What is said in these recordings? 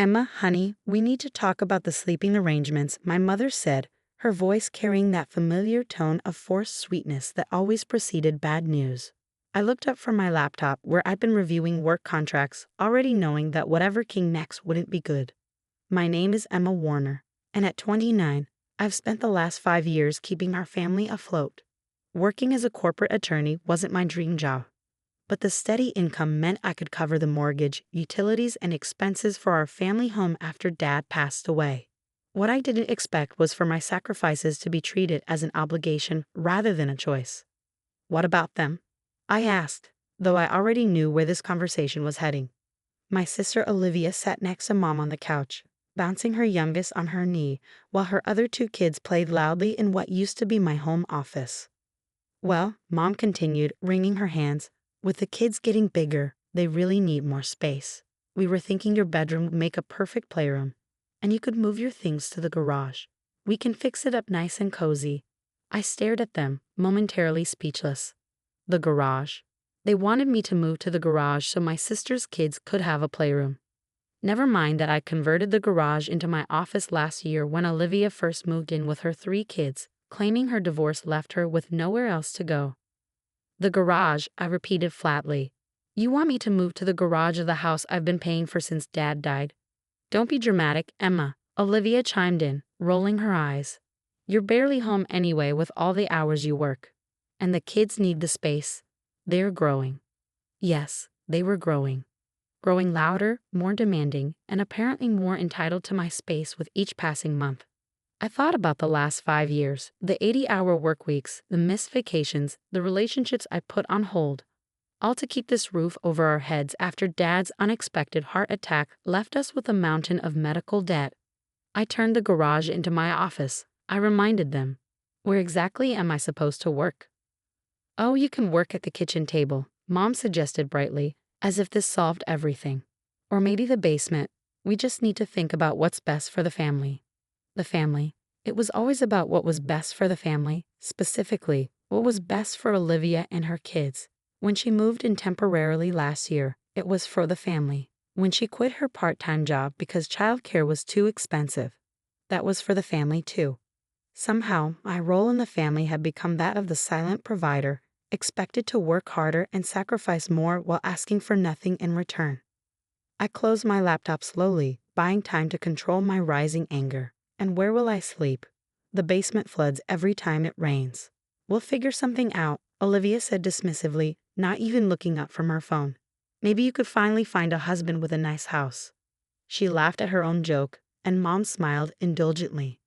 Emma, honey, we need to talk about the sleeping arrangements, my mother said, her voice carrying that familiar tone of forced sweetness that always preceded bad news. I looked up from my laptop where I'd been reviewing work contracts, already knowing that whatever came next wouldn't be good. My name is Emma Warner, and at 29, I've spent the last 5 years keeping our family afloat. Working as a corporate attorney wasn't my dream job, but the steady income meant I could cover the mortgage, utilities, and expenses for our family home after Dad passed away. What I didn't expect was for my sacrifices to be treated as an obligation rather than a choice. What about them? I asked, though I already knew where this conversation was heading. My sister Olivia sat next to Mom on the couch, bouncing her youngest on her knee, while her other 2 kids played loudly in what used to be my home office. Well, Mom continued, wringing her hands, with the kids getting bigger, they really need more space. We were thinking your bedroom would make a perfect playroom, and you could move your things to the garage. We can fix it up nice and cozy. I stared at them, momentarily speechless. The garage. They wanted me to move to the garage so my sister's kids could have a playroom. Never mind that I converted the garage into my office last year when Olivia first moved in with her 3 kids, claiming her divorce left her with nowhere else to go. The garage, I repeated flatly. You want me to move to the garage of the house I've been paying for since Dad died? Don't be dramatic, Emma, Olivia chimed in, rolling her eyes. You're barely home anyway with all the hours you work. And the kids need the space. They're growing. Yes, they were growing. Growing louder, more demanding, and apparently more entitled to my space with each passing month. I thought about the last 5 years, the 80-hour work weeks, the missed vacations, the relationships I put on hold, all to keep this roof over our heads after Dad's unexpected heart attack left us with a mountain of medical debt. I turned the garage into my office. I reminded them, where exactly am I supposed to work? Oh, you can work at the kitchen table, Mom suggested brightly, as if this solved everything. Or maybe the basement. We just need to think about what's best for the family. The family. It was always about what was best for the family, specifically, what was best for Olivia and her kids. When she moved in temporarily last year, it was for the family. When she quit her part-time job because childcare was too expensive, that was for the family too. Somehow, my role in the family had become that of the silent provider, expected to work harder and sacrifice more while asking for nothing in return. I closed my laptop slowly, buying time to control my rising anger. And where will I sleep? The basement floods every time it rains. We'll figure something out, Olivia said dismissively, not even looking up from her phone. Maybe you could finally find a husband with a nice house. She laughed at her own joke, and Mom smiled indulgently.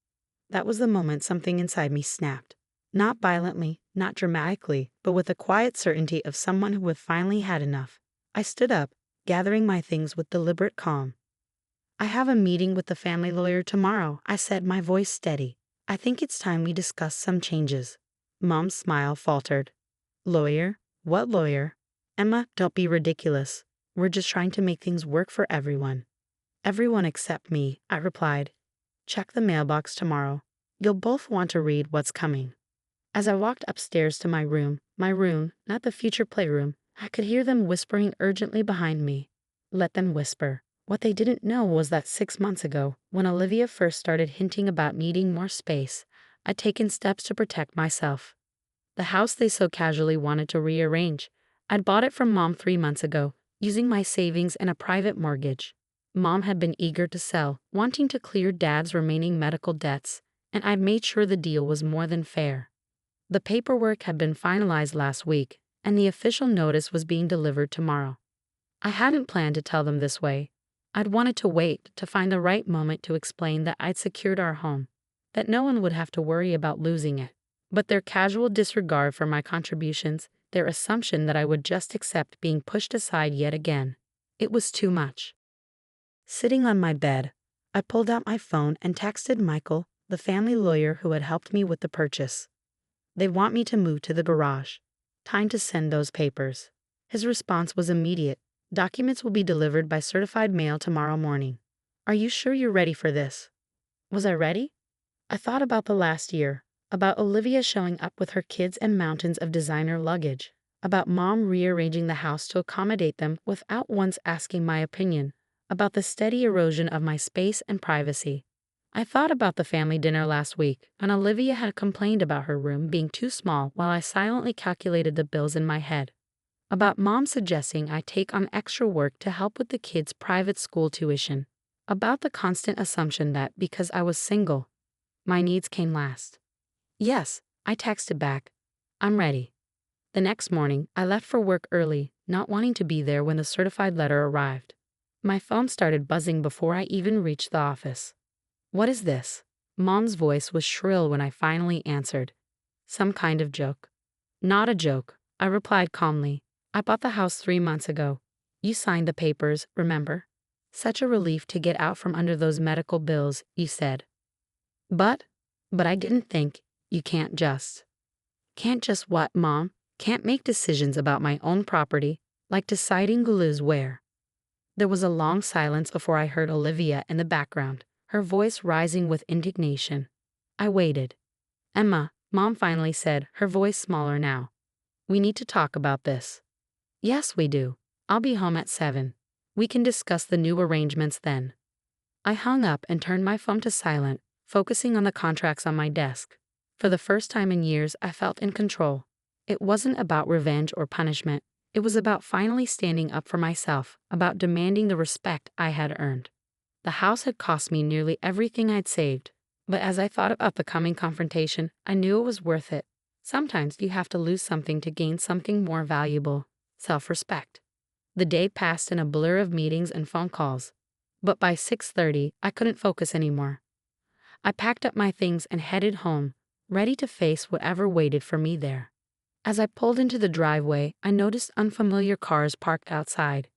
That was the moment something inside me snapped. Not violently, not dramatically, but with the quiet certainty of someone who had finally had enough. I stood up, gathering my things with deliberate calm. I have a meeting with the family lawyer tomorrow, I said, my voice steady. I think it's time we discuss some changes. Mom's smile faltered. Lawyer? What lawyer? Emma, don't be ridiculous. We're just trying to make things work for everyone. Everyone except me, I replied. Check the mailbox tomorrow. You'll both want to read what's coming. As I walked upstairs to my room, not the future playroom, I could hear them whispering urgently behind me. Let them whisper. What they didn't know was that 6 months ago, when Olivia first started hinting about needing more space, I'd taken steps to protect myself. The house they so casually wanted to rearrange, I'd bought it from Mom 3 months ago, using my savings and a private mortgage. Mom had been eager to sell, wanting to clear Dad's remaining medical debts, and I'd made sure the deal was more than fair. The paperwork had been finalized last week, and the official notice was being delivered tomorrow. I hadn't planned to tell them this way. I'd wanted to wait to find the right moment to explain that I'd secured our home, that no one would have to worry about losing it. But their casual disregard for my contributions, their assumption that I would just accept being pushed aside yet again, it was too much. Sitting on my bed, I pulled out my phone and texted Michael, the family lawyer who had helped me with the purchase. They want me to move to the garage. Time to send those papers. His response was immediate. Documents will be delivered by certified mail tomorrow morning. Are you sure you're ready for this? Was I ready? I thought about the last year, about Olivia showing up with her kids and mountains of designer luggage, about Mom rearranging the house to accommodate them without once asking my opinion, about the steady erosion of my space and privacy. I thought about the family dinner last week, and Olivia had complained about her room being too small while I silently calculated the bills in my head. About Mom suggesting I take on extra work to help with the kids' private school tuition. About the constant assumption that because I was single, my needs came last. Yes, I texted back. I'm ready. The next morning, I left for work early, not wanting to be there when the certified letter arrived. My phone started buzzing before I even reached the office. What is this? Mom's voice was shrill when I finally answered. Some kind of joke. Not a joke, I replied calmly. I bought the house 3 months ago. You signed the papers, remember? Such a relief to get out from under those medical bills, you said. But I didn't think, you can't just. Can't just what, Mom? Can't make decisions about my own property, like deciding who lives where. There was a long silence before I heard Olivia in the background, her voice rising with indignation. I waited. Emma, Mom finally said, her voice smaller now. We need to talk about this. Yes, we do. I'll be home at 7. We can discuss the new arrangements then. I hung up and turned my phone to silent, focusing on the contracts on my desk. For the first time in years, I felt in control. It wasn't about revenge or punishment. It was about finally standing up for myself, about demanding the respect I had earned. The house had cost me nearly everything I'd saved, but as I thought about the coming confrontation, I knew it was worth it. Sometimes you have to lose something to gain something more valuable, self-respect. The day passed in a blur of meetings and phone calls, but by 6:30, I couldn't focus anymore. I packed up my things and headed home, ready to face whatever waited for me there. As I pulled into the driveway, I noticed unfamiliar cars parked outside.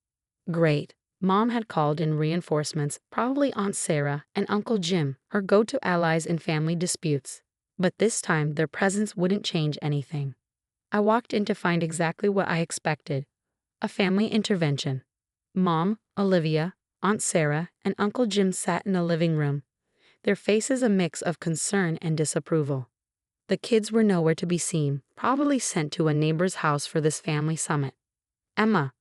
Great. Mom had called in reinforcements, probably Aunt Sarah and Uncle Jim, her go-to allies in family disputes. But this time, their presence wouldn't change anything. I walked in to find exactly what I expected. A family intervention. Mom, Olivia, Aunt Sarah, and Uncle Jim sat in the living room, their faces a mix of concern and disapproval. The kids were nowhere to be seen, probably sent to a neighbor's house for this family summit. Emma,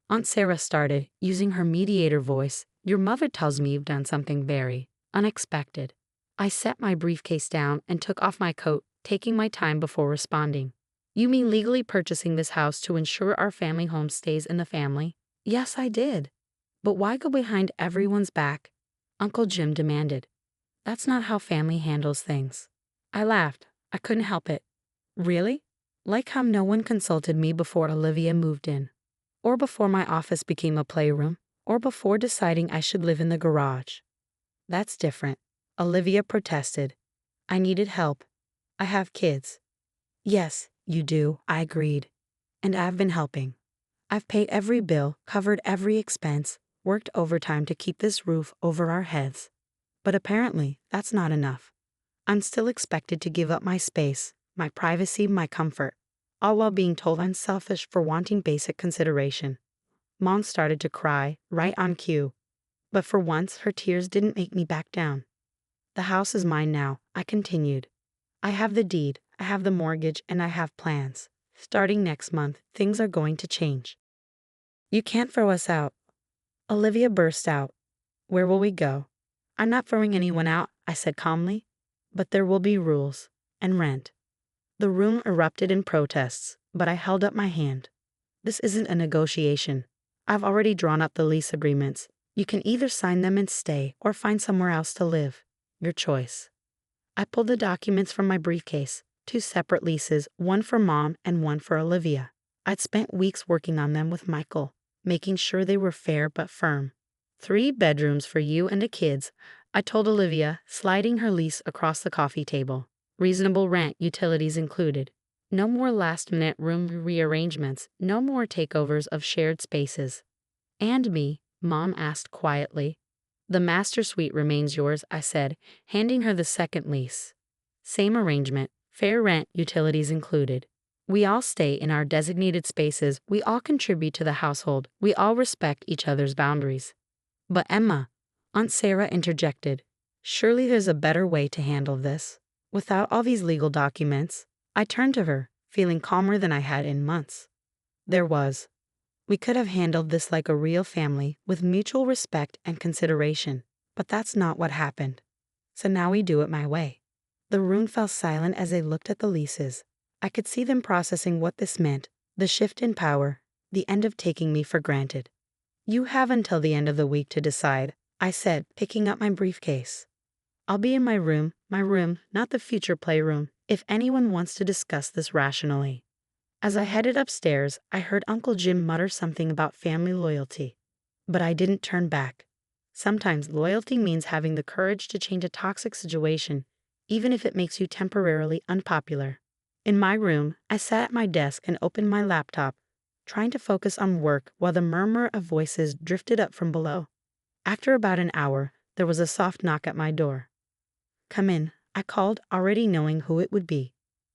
Aunt Sarah started, using her mediator voice, your mother tells me you've done something very unexpected. I set my briefcase down and took off my coat, taking my time before responding. You mean legally purchasing this house to ensure our family home stays in the family? Yes, I did. But why go behind everyone's back? Uncle Jim demanded. That's not how family handles things. I laughed. I couldn't help it. Really? Like how no one consulted me before Olivia moved in. Or before my office became a playroom. Or before deciding I should live in the garage. That's different. Olivia protested. I needed help. I have kids. Yes, you do, I agreed. And I've been helping. I've paid every bill, covered every expense, worked overtime to keep this roof over our heads. But apparently, that's not enough. I'm still expected to give up my space, my privacy, my comfort, all while being told I'm selfish for wanting basic consideration. Mom started to cry, right on cue. But for once, her tears didn't make me back down. The house is mine now, I continued. I have the deed, I have the mortgage, and I have plans. Starting next month, things are going to change. You can't throw us out. Olivia burst out. Where will we go? I'm not throwing anyone out, I said calmly. But there will be rules. And rent. The room erupted in protests, but I held up my hand. This isn't a negotiation. I've already drawn up the lease agreements. You can either sign them and stay, or find somewhere else to live. Your choice. I pulled the documents from my briefcase, 2 separate leases, one for Mom and one for Olivia. I'd spent weeks working on them with Michael, making sure they were fair but firm. 3 bedrooms for you and the kids, I told Olivia, sliding her lease across the coffee table. Reasonable rent, utilities included. No more last-minute room rearrangements, no more takeovers of shared spaces. And me, Mom asked quietly. The master suite remains yours, I said, handing her the second lease. Same arrangement, fair rent, utilities included. We all stay in our designated spaces, we all contribute to the household, we all respect each other's boundaries. But Emma, Aunt Sarah interjected, surely there's a better way to handle this. Without all these legal documents, I turned to her, feeling calmer than I had in months. There was. We could have handled this like a real family with mutual respect and consideration, but that's not what happened. So now we do it my way." The room fell silent as they looked at the leases. I could see them processing what this meant, the shift in power, the end of taking me for granted. "You have until the end of the week to decide," I said, picking up my briefcase. "I'll be in my room, not the future playroom, if anyone wants to discuss this rationally." As I headed upstairs, I heard Uncle Jim mutter something about family loyalty. But I didn't turn back. Sometimes loyalty means having the courage to change a toxic situation, even if it makes you temporarily unpopular. In my room, I sat at my desk and opened my laptop, trying to focus on work while the murmur of voices drifted up from below. After about an hour, there was a soft knock at my door. "Come in," I called, already knowing who it would be.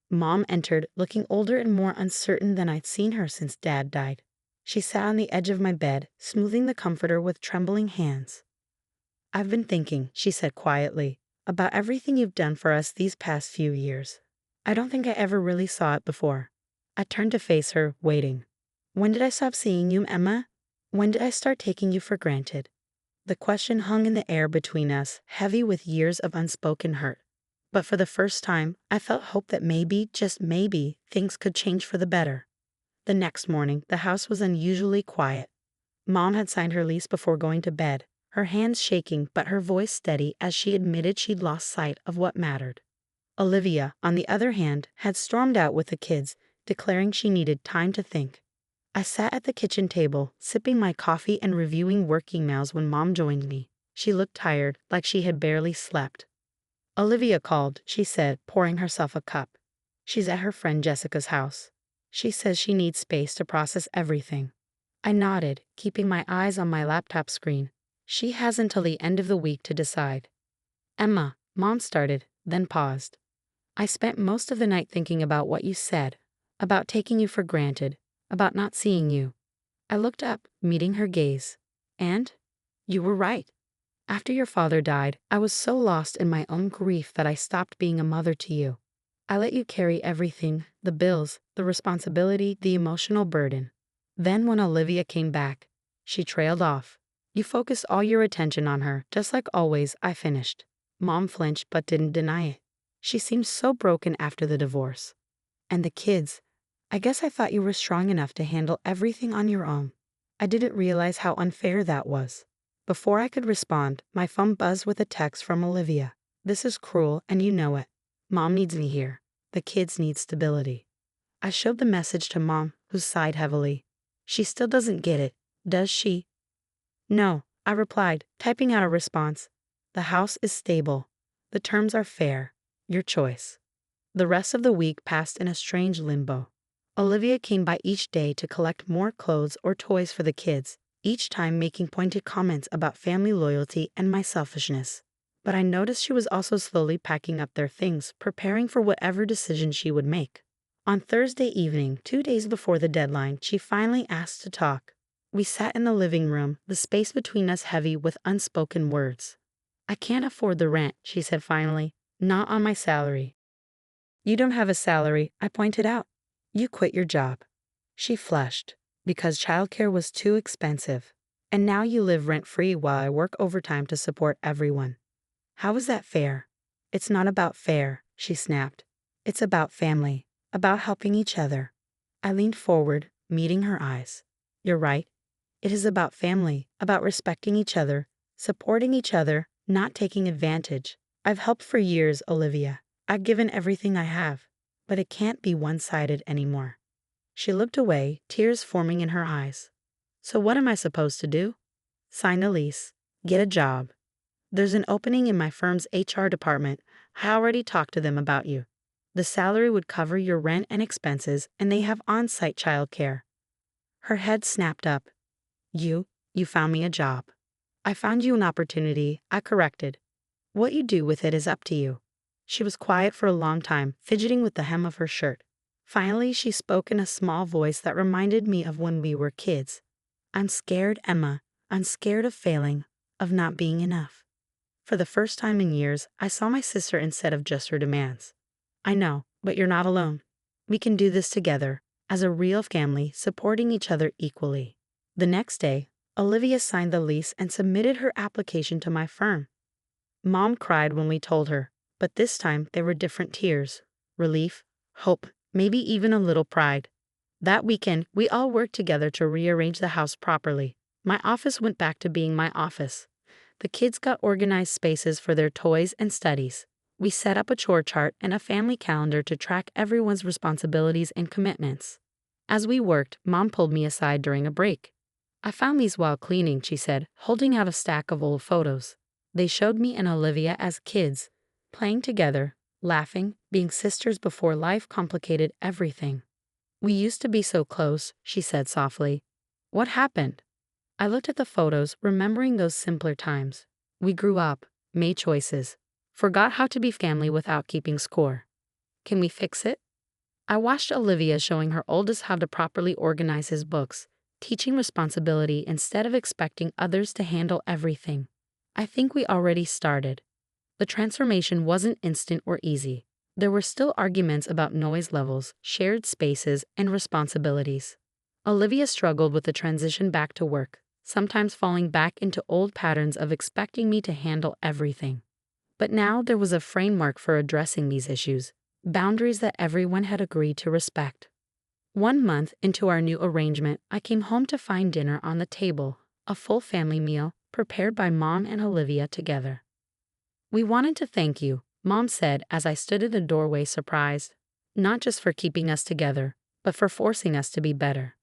Mom entered, looking older and more uncertain than I'd seen her since Dad died. She sat on the edge of my bed, smoothing the comforter with trembling hands. "I've been thinking," she said quietly, "about everything you've done for us these past few years. I don't think I ever really saw it before." I turned to face her, waiting. "When did I stop seeing you, Emma? When did I start taking you for granted?" The question hung in the air between us, heavy with years of unspoken hurt. But for the first time, I felt hope that maybe, just maybe, things could change for the better. The next morning, the house was unusually quiet. Mom had signed her lease before going to bed, her hands shaking but her voice steady as she admitted she'd lost sight of what mattered. Olivia, on the other hand, had stormed out with the kids, declaring she needed time to think. I sat at the kitchen table, sipping my coffee and reviewing work emails when Mom joined me. She looked tired, like she had barely slept. "Olivia called," she said, pouring herself a cup. "She's at her friend Jessica's house. She says she needs space to process everything." I nodded, keeping my eyes on my laptop screen. "She has until the end of the week to decide." "Emma," Mom started, then paused. "I spent most of the night thinking about what you said, about taking you for granted, about not seeing you." I looked up, meeting her gaze. "And? You were right. After your father died, I was so lost in my own grief that I stopped being a mother to you. I let you carry everything, the bills, the responsibility, the emotional burden. Then when Olivia came back," she trailed off. "You focused all your attention on her, just like always," I finished. Mom flinched but didn't deny it. She seemed so broken after the divorce. "And the kids. I guess I thought you were strong enough to handle everything on your own. I didn't realize how unfair that was." Before I could respond, my phone buzzed with a text from Olivia. "This is cruel, and you know it. Mom needs me here. The kids need stability." I showed the message to Mom, who sighed heavily. "She still doesn't get it, does she?" "No," I replied, typing out a response. "The house is stable. The terms are fair. Your choice." The rest of the week passed in a strange limbo. Olivia came by each day to collect more clothes or toys for the kids, each time making pointed comments about family loyalty and my selfishness. But I noticed she was also slowly packing up their things, preparing for whatever decision she would make. On Thursday evening, 2 days before the deadline, she finally asked to talk. We sat in the living room, the space between us heavy with unspoken words. "I can't afford the rent," she said finally. "Not on my salary." "You don't have a salary," I pointed out. "You quit your job." She flushed. "Because childcare was too expensive. And now you live rent-free while I work overtime to support everyone. How is that fair?" "It's not about fair," she snapped. "It's about family, about helping each other." I leaned forward, meeting her eyes. "You're right. It is about family, about respecting each other, supporting each other, not taking advantage. I've helped for years, Olivia. I've given everything I have. But it can't be one-sided anymore." She looked away, tears forming in her eyes. "So what am I supposed to do?" "Sign a lease. Get a job. There's an opening in my firm's HR department. I already talked to them about you. The salary would cover your rent and expenses, and they have on-site childcare." Her head snapped up. You found me a job." "I found you an opportunity," I corrected. "What you do with it is up to you." She was quiet for a long time, fidgeting with the hem of her shirt. Finally, she spoke in a small voice that reminded me of when we were kids. "I'm scared, Emma. I'm scared of failing, of not being enough." For the first time in years, I saw my sister instead of just her demands. "I know, but you're not alone. We can do this together, as a real family, supporting each other equally." The next day, Olivia signed the lease and submitted her application to my firm. Mom cried when we told her, but this time there were different tears: relief, hope, maybe even a little pride. That weekend, we all worked together to rearrange the house properly. My office went back to being my office. The kids got organized spaces for their toys and studies. We set up a chore chart and a family calendar to track everyone's responsibilities and commitments. As we worked, Mom pulled me aside during a break. "I found these while cleaning," she said, holding out a stack of old photos. They showed me and Olivia as kids, playing together, laughing, being sisters before life complicated everything. "We used to be so close," she said softly. "What happened?" I looked at the photos, remembering those simpler times. We grew up, made choices, forgot how to be family without keeping score. "Can we fix it?" I watched Olivia showing her oldest how to properly organize his books, teaching responsibility instead of expecting others to handle everything. I think we already started. The transformation wasn't instant or easy. There were still arguments about noise levels, shared spaces, and responsibilities. Olivia struggled with the transition back to work, sometimes falling back into old patterns of expecting me to handle everything. But now there was a framework for addressing these issues, boundaries that everyone had agreed to respect. 1 month into our new arrangement, I came home to find dinner on the table, a full family meal, prepared by Mom and Olivia together. "We wanted to thank you," Mom said as I stood in the doorway surprised, "not just for keeping us together, but for forcing us to be better."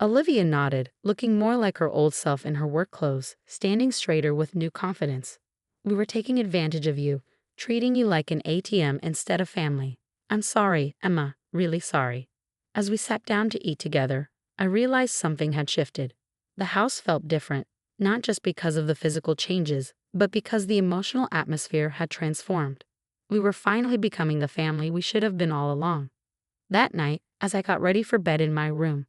Olivia nodded, looking more like her old self in her work clothes, standing straighter with new confidence. "We were taking advantage of you, treating you like an ATM instead of family. I'm sorry, Emma, really sorry." As we sat down to eat together, I realized something had shifted. The house felt different, not just because of the physical changes, but because the emotional atmosphere had transformed. We were finally becoming the family we should have been all along. That night, as I got ready for bed in my room,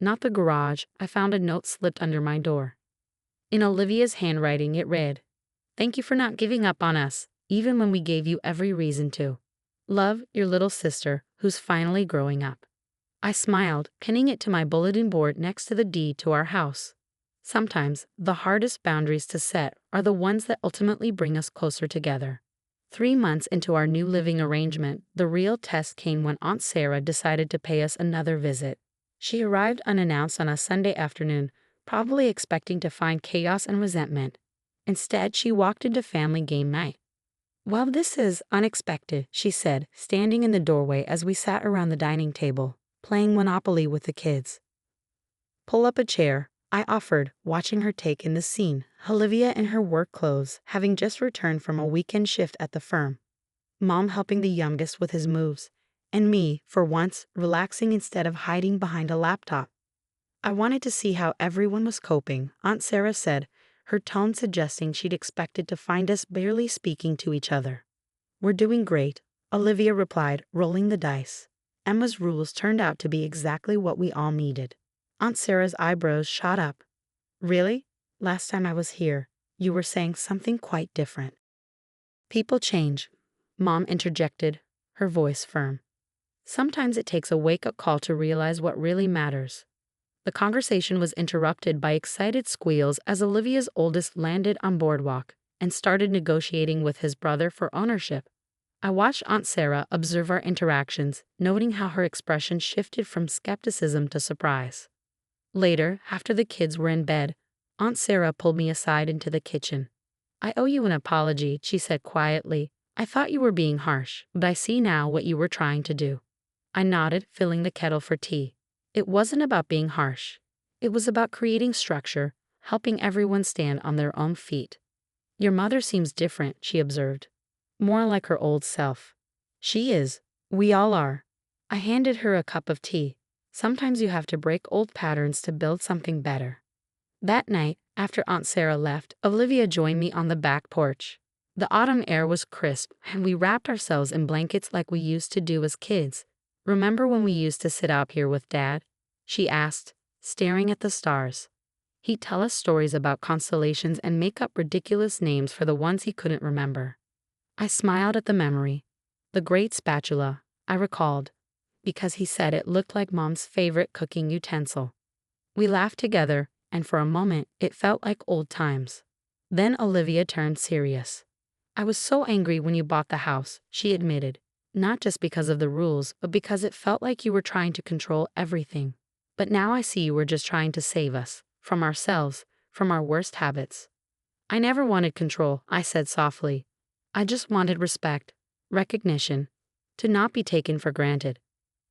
not the garage, I found a note slipped under my door. In Olivia's handwriting it read, "Thank you for not giving up on us, even when we gave you every reason to. Love, your little sister, who's finally growing up." I smiled, pinning it to my bulletin board next to the deed to our house. Sometimes, the hardest boundaries to set are the ones that ultimately bring us closer together. 3 months into our new living arrangement, the real test came when Aunt Sarah decided to pay us another visit. She arrived unannounced on a Sunday afternoon, probably expecting to find chaos and resentment. Instead, she walked into family game night. "Well, this is unexpected," she said, standing in the doorway as we sat around the dining table, playing Monopoly with the kids. "Pull up a chair," I offered, watching her take in the scene, Olivia in her work clothes, having just returned from a weekend shift at the firm. Mom helping the youngest with his moves, and me, for once, relaxing instead of hiding behind a laptop. I wanted to see how everyone was coping, Aunt Sarah said, her tone suggesting she'd expected to find us barely speaking to each other. "We're doing great," Olivia replied, rolling the dice. Emma's rules turned out to be exactly what we all needed. Aunt Sarah's eyebrows shot up. "Really? Last time I was here, you were saying something quite different." "People change," Mom interjected, her voice firm. "Sometimes it takes a wake-up call to realize what really matters." The conversation was interrupted by excited squeals as Olivia's oldest landed on boardwalk and started negotiating with his brother for ownership. I watched Aunt Sarah observe our interactions, noting how her expression shifted from skepticism to surprise. Later, after the kids were in bed, Aunt Sarah pulled me aside into the kitchen. "I owe you an apology," she said quietly. "I thought you were being harsh, but I see now what you were trying to do." I nodded, filling the kettle for tea. It wasn't about being harsh. It was about creating structure, helping everyone stand on their own feet. "Your mother seems different," she observed. "More like her old self." "She is. We all are." I handed her a cup of tea. Sometimes you have to break old patterns to build something better. That night, after Aunt Sarah left, Olivia joined me on the back porch. The autumn air was crisp, and we wrapped ourselves in blankets like we used to do as kids. "Remember when we used to sit out here with Dad?" she asked, staring at the stars. He'd tell us stories about constellations and make up ridiculous names for the ones he couldn't remember. I smiled at the memory. The great spatula, I recalled, because he said it looked like Mom's favorite cooking utensil. We laughed together, and for a moment it felt like old times. Then Olivia turned serious. I was so angry when you bought the house, she admitted. Not just because of the rules, but because it felt like you were trying to control everything. But now I see you were just trying to save us, from ourselves, from our worst habits. I never wanted control, I said softly. I just wanted respect, recognition, to not be taken for granted.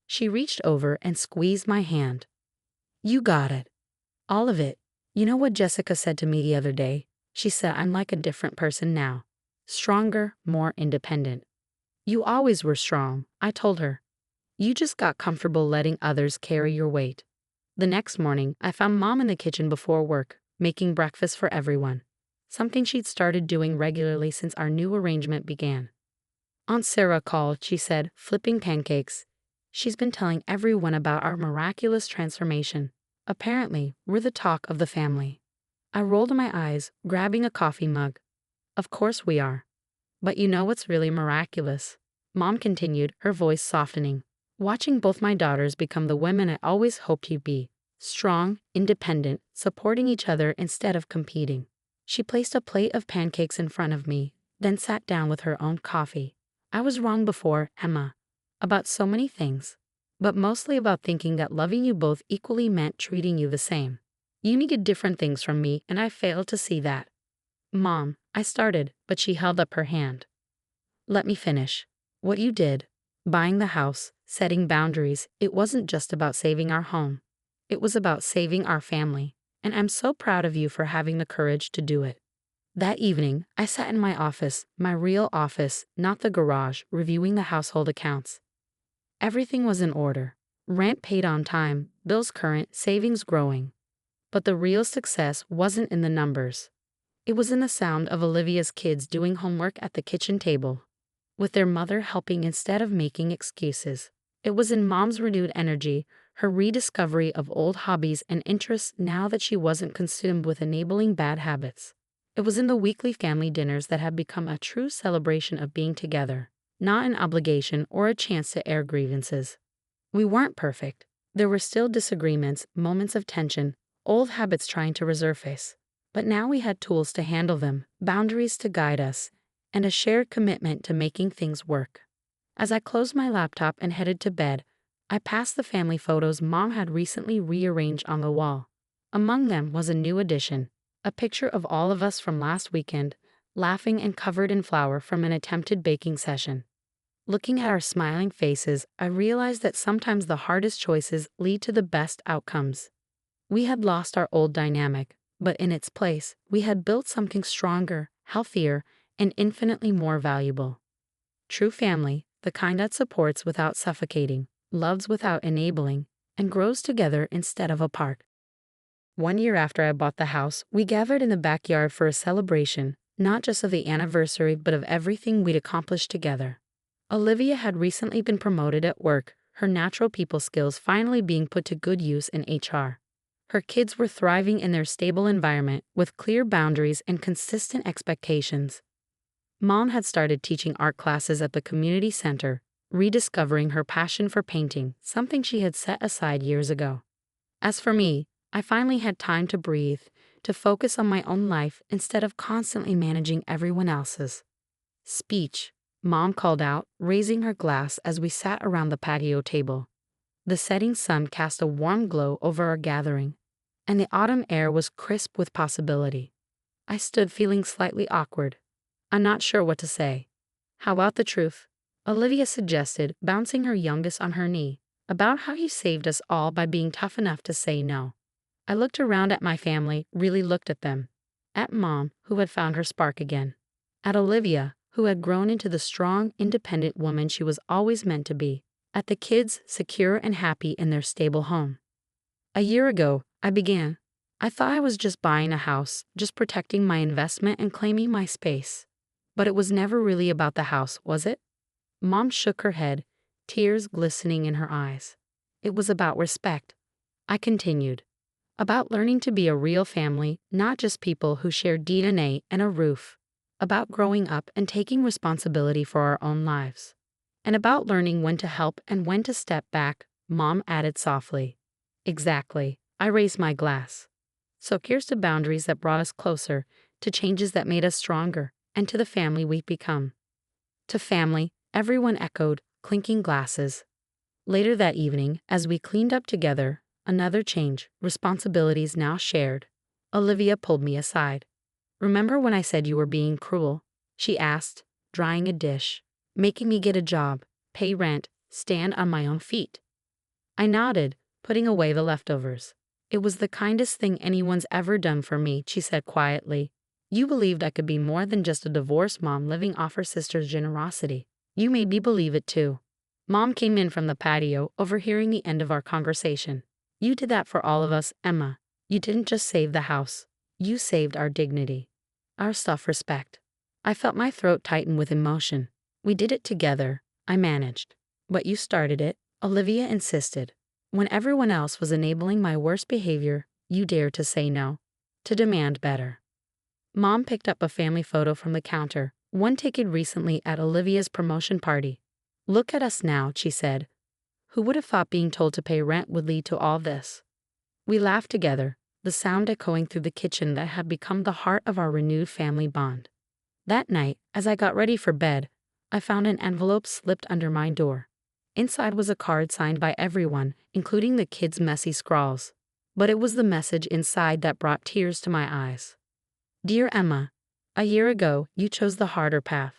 She reached over and squeezed my hand. You got it. All of it. You know what Jessica said to me the other day? She said I'm like a different person now. Stronger, more independent. You always were strong, I told her. You just got comfortable letting others carry your weight. The next morning, I found Mom in the kitchen before work, making breakfast for everyone. Something she'd started doing regularly since our new arrangement began. Aunt Sarah called, she said, flipping pancakes. She's been telling everyone about our miraculous transformation. Apparently, we're the talk of the family. I rolled my eyes, grabbing a coffee mug. Of course we are. But you know what's really miraculous? Mom continued, her voice softening. Watching both my daughters become the women I always hoped you'd be. Strong, independent, supporting each other instead of competing. She placed a plate of pancakes in front of me, then sat down with her own coffee. I was wrong before, Emma. About so many things. But mostly about thinking that loving you both equally meant treating you the same. You needed different things from me, and I failed to see that. Mom, I started, but she held up her hand. Let me finish. What you did, buying the house, setting boundaries, it wasn't just about saving our home. It was about saving our family, and I'm so proud of you for having the courage to do it. That evening, I sat in my office, my real office, not the garage, reviewing the household accounts. Everything was in order. Rent paid on time, bills current, savings growing. But the real success wasn't in the numbers. It was in the sound of Olivia's kids doing homework at the kitchen table, with their mother helping instead of making excuses. It was in Mom's renewed energy, her rediscovery of old hobbies and interests now that she wasn't consumed with enabling bad habits. It was in the weekly family dinners that had become a true celebration of being together, not an obligation or a chance to air grievances. We weren't perfect. There were still disagreements, moments of tension, old habits trying to resurface. But now we had tools to handle them, boundaries to guide us, and a shared commitment to making things work. As I closed my laptop and headed to bed, I passed the family photos Mom had recently rearranged on the wall. Among them was a new addition, a picture of all of us from last weekend, laughing and covered in flour from an attempted baking session. Looking at our smiling faces, I realized that sometimes the hardest choices lead to the best outcomes. We had lost our old dynamic, but in its place, we had built something stronger, healthier, and infinitely more valuable. True family, the kind that supports without suffocating, loves without enabling, and grows together instead of apart. 1 year after I bought the house, we gathered in the backyard for a celebration, not just of the anniversary but of everything we'd accomplished together. Olivia had recently been promoted at work, her natural people skills finally being put to good use in HR. Her kids were thriving in their stable environment with clear boundaries and consistent expectations. Mom had started teaching art classes at the community center, rediscovering her passion for painting, something she had set aside years ago. As for me, I finally had time to breathe, to focus on my own life instead of constantly managing everyone else's. Speech, Mom called out, raising her glass as we sat around the patio table. The setting sun cast a warm glow over our gathering, and the autumn air was crisp with possibility. I stood feeling slightly awkward. I'm not sure what to say. How about the truth? Olivia suggested, bouncing her youngest on her knee, about how you saved us all by being tough enough to say no. I looked around at my family, really looked at them. At Mom, who had found her spark again. At Olivia, who had grown into the strong, independent woman she was always meant to be. At the kids, secure and happy in their stable home. A year ago, I began. I thought I was just buying a house, just protecting my investment and claiming my space. But it was never really about the house, was it? Mom shook her head, tears glistening in her eyes. It was about respect. I continued. About learning to be a real family, not just people who share DNA and a roof. About growing up and taking responsibility for our own lives. And about learning when to help and when to step back, Mom added softly. Exactly. I raised my glass. So here's to boundaries that brought us closer, to changes that made us stronger, and to the family we've become. To family, everyone echoed, clinking glasses. Later that evening, as we cleaned up together, another change, responsibilities now shared. Olivia pulled me aside. "Remember when I said you were being cruel?" she asked, drying a dish, "making me get a job, pay rent, stand on my own feet." I nodded, putting away the leftovers. "It was the kindest thing anyone's ever done for me," she said quietly. "You believed I could be more than just a divorced mom living off her sister's generosity. You made me believe it too." Mom came in from the patio, overhearing the end of our conversation. "You did that for all of us, Emma. You didn't just save the house. You saved our dignity, our self-respect." I felt my throat tighten with emotion. "We did it together," I managed. "But you started it," Olivia insisted. "When everyone else was enabling my worst behavior, you dared to say no, to demand better." Mom picked up a family photo from the counter, one taken recently at Olivia's promotion party. "Look at us now," she said. "Who would have thought being told to pay rent would lead to all this?" We laughed together, the sound echoing through the kitchen that had become the heart of our renewed family bond. That night, as I got ready for bed, I found an envelope slipped under my door. Inside was a card signed by everyone, including the kids' messy scrawls. But it was the message inside that brought tears to my eyes. "Dear Emma, a year ago, you chose the harder path.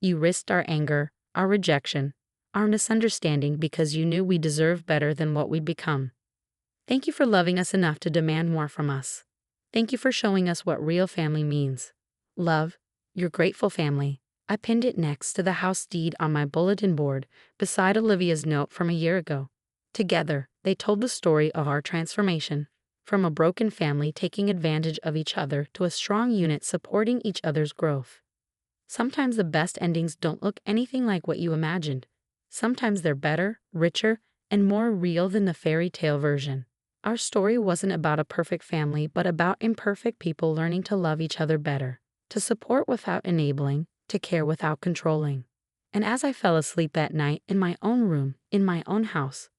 You risked our anger, our rejection, our misunderstanding because you knew we deserved better than what we'd become. Thank you for loving us enough to demand more from us. Thank you for showing us what real family means. Love, your grateful family." I pinned it next to the house deed on my bulletin board, beside Olivia's note from a year ago. Together, they told the story of our transformation, from a broken family taking advantage of each other to a strong unit supporting each other's growth. Sometimes the best endings don't look anything like what you imagined. Sometimes they're better, richer, and more real than the fairy tale version. Our story wasn't about a perfect family, but about imperfect people learning to love each other better, to support without enabling, to care without controlling. And as I fell asleep that night in my own room, in my own house,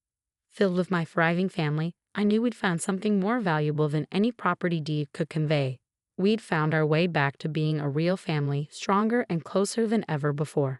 filled with my thriving family, I knew we'd found something more valuable than any property deed could convey. We'd found our way back to being a real family, stronger and closer than ever before.